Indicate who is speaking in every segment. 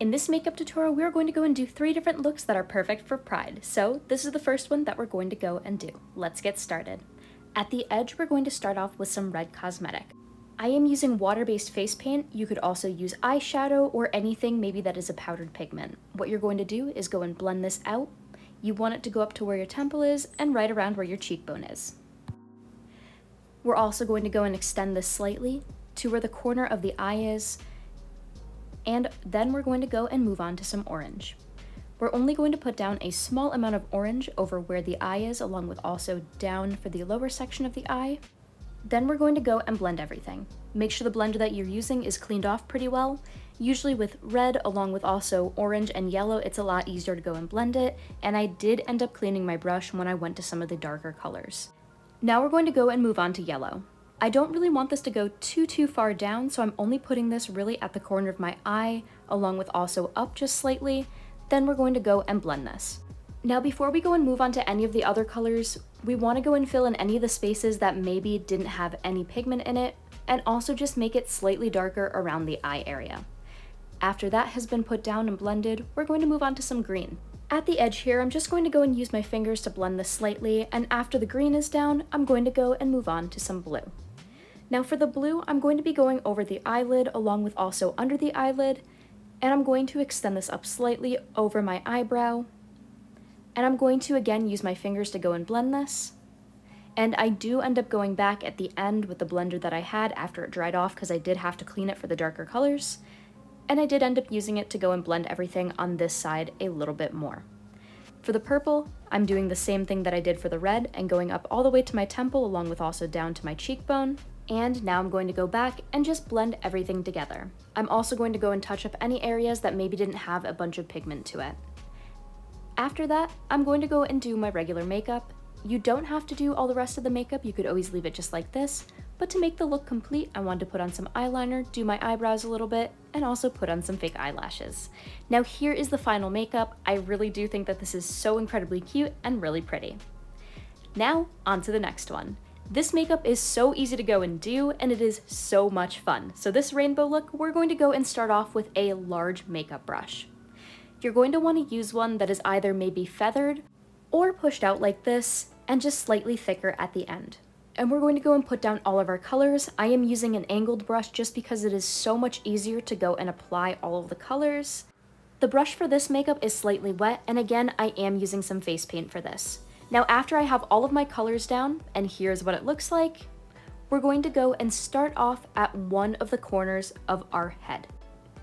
Speaker 1: In this makeup tutorial, we're going to go and do 3 different looks that are perfect for Pride. So this is the first one that we're going to go and do. Let's get started. At the edge, we're going to start off with some red cosmetic. I am using water-based face paint. You could also use eyeshadow or anything maybe that is a powdered pigment. What you're going to do is go and blend this out. You want it to go up to where your temple is and right around where your cheekbone is. We're also going to go and extend this slightly to where the corner of the eye is, and then we're going to go and move on to some orange. We're only going to put down a small amount of orange over where the eye is, along with also down for the lower section of the eye. Then we're going to go and blend everything. Make sure the blender that you're using is cleaned off pretty well. Usually with red along with also orange and yellow, it's a lot easier to go and blend it, and I did end up cleaning my brush when I went to some of the darker colors. Now we're going to go and move on to yellow. I don't really want this to go too far down, so I'm only putting this really at the corner of my eye, along with also up just slightly. Then we're going to go and blend this. Now before we go and move on to any of the other colors, we want to go and fill in any of the spaces that maybe didn't have any pigment in it, and also just make it slightly darker around the eye area. After that has been put down and blended, we're going to move on to some green. At the edge here, I'm just going to go and use my fingers to blend this slightly, and after the green is down, I'm going to go and move on to some blue. Now for the blue, I'm going to be going over the eyelid along with also under the eyelid, and I'm going to extend this up slightly over my eyebrow, and I'm going to again use my fingers to go and blend this. And I do end up going back at the end with the blender that I had after it dried off because I did have to clean it for the darker colors, and I did end up using it to go and blend everything on this side a little bit more. For the purple, I'm doing the same thing that I did for the red and going up all the way to my temple along with also down to my cheekbone. And now I'm going to go back and just blend everything together. I'm also going to go and touch up any areas that maybe didn't have a bunch of pigment to it. After that, I'm going to go and do my regular makeup. You don't have to do all the rest of the makeup, you could always leave it just like this, but to make the look complete, I wanted to put on some eyeliner, do my eyebrows a little bit, and also put on some fake eyelashes. Now here is the final makeup. I really do think that this is so incredibly cute and really pretty. Now, on to the next one. This makeup is so easy to go and do, and it is so much fun. So this rainbow look, we're going to go and start off with a large makeup brush. You're going to want to use one that is either maybe feathered or pushed out like this and just slightly thicker at the end. And we're going to go and put down all of our colors. I am using an angled brush just because it is so much easier to go and apply all of the colors. The brush for this makeup is slightly wet, and again, I am using some face paint for this. Now after I have all of my colors down, and here's what it looks like, we're going to go and start off at one of the corners of our head.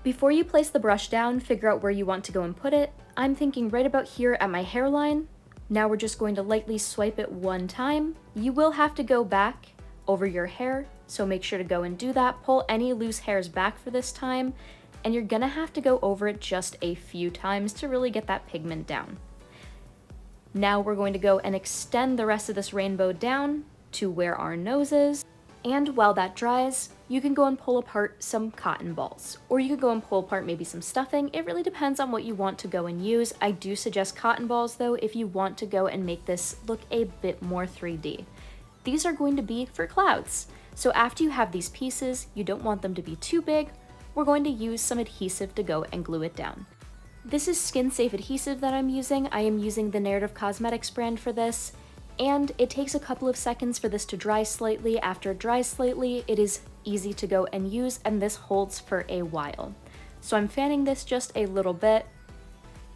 Speaker 1: Before you place the brush down, figure out where you want to go and put it. I'm thinking right about here at my hairline. Now we're just going to lightly swipe it one time. You will have to go back over your hair, so make sure to go and do that. Pull any loose hairs back for this time, and you're gonna have to go over it just a few times to really get that pigment down. Now we're going to go and extend the rest of this rainbow down to where our nose is. And while that dries, you can go and pull apart some cotton balls, or you could go and pull apart maybe some stuffing. It really depends on what you want to go and use. I do suggest cotton balls though if you want to go and make this look a bit more 3D. These are going to be for clouds. So after you have these pieces, you don't want them to be too big. We're going to use some adhesive to go and glue it down. This is skin safe adhesive that I'm using. I am using the Narrative Cosmetics brand for this, and it takes a couple of seconds for this to dry slightly. After it dries slightly, it is easy to go and use, and this holds for a while. So I'm fanning this just a little bit,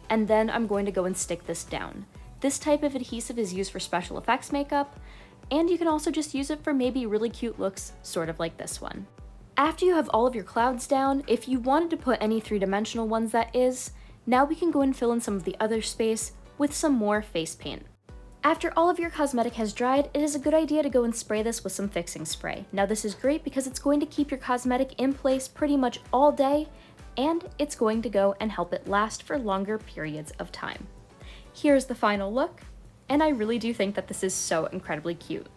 Speaker 1: and then I'm going to go and stick this down. This type of adhesive is used for special effects makeup, and you can also just use it for maybe really cute looks, sort of like this one. After you have all of your clouds down, if you wanted to put any three-dimensional ones that is, now we can go and fill in some of the other space with some more face paint. After all of your cosmetic has dried, it is a good idea to go and spray this with some fixing spray. Now this is great because it's going to keep your cosmetic in place pretty much all day, and it's going to go and help it last for longer periods of time. Here's the final look, and I really do think that this is so incredibly cute.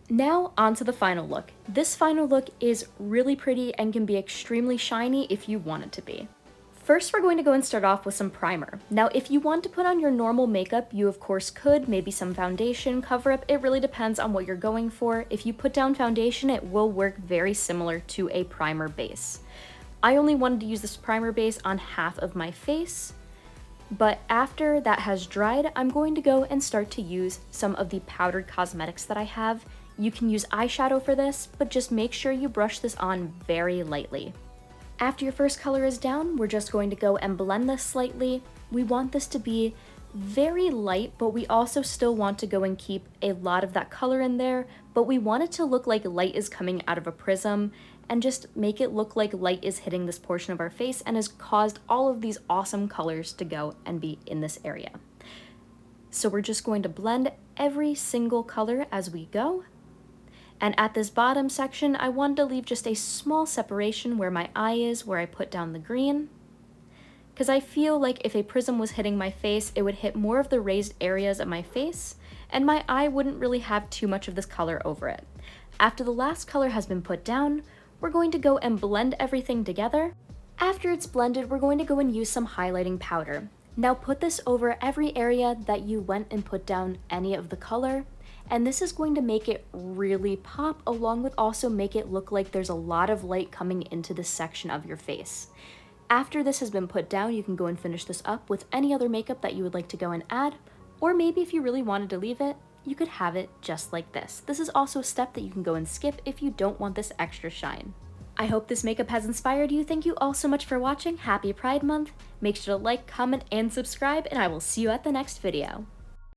Speaker 1: Now on to the final look. This final look is really pretty and can be extremely shiny if you want it to be. First, we're going to go and start off with some primer. Now, if you want to put on your normal makeup, you of course could, maybe some foundation, cover up, it really depends on what you're going for. If you put down foundation, it will work very similar to a primer base. I only wanted to use this primer base on half of my face, but after that has dried, I'm going to go and start to use some of the powdered cosmetics that I have. You can use eyeshadow for this, but just make sure you brush this on very lightly. After your first color is down, we're just going to go and blend this slightly. We want this to be very light, but we also still want to go and keep a lot of that color in there, but we want it to look like light is coming out of a prism and just make it look like light is hitting this portion of our face and has caused all of these awesome colors to go and be in this area. So we're just going to blend every single color as we go. And at this bottom section, I wanted to leave just a small separation where my eye is, where I put down the green. Because I feel like if a prism was hitting my face, it would hit more of the raised areas of my face, and my eye wouldn't really have too much of this color over it. After the last color has been put down, we're going to go and blend everything together. After it's blended, we're going to go and use some highlighting powder. Now put this over every area that you went and put down any of the color, and this is going to make it really pop, along with also make it look like there's a lot of light coming into this section of your face. After this has been put down, you can go and finish this up with any other makeup that you would like to go and add, or maybe if you really wanted to leave it, you could have it just like this. This is also a step that you can go and skip if you don't want this extra shine. I hope this makeup has inspired you. Thank you all so much for watching. Happy Pride Month. Make sure to like, comment, and subscribe, and I will see you at the next video.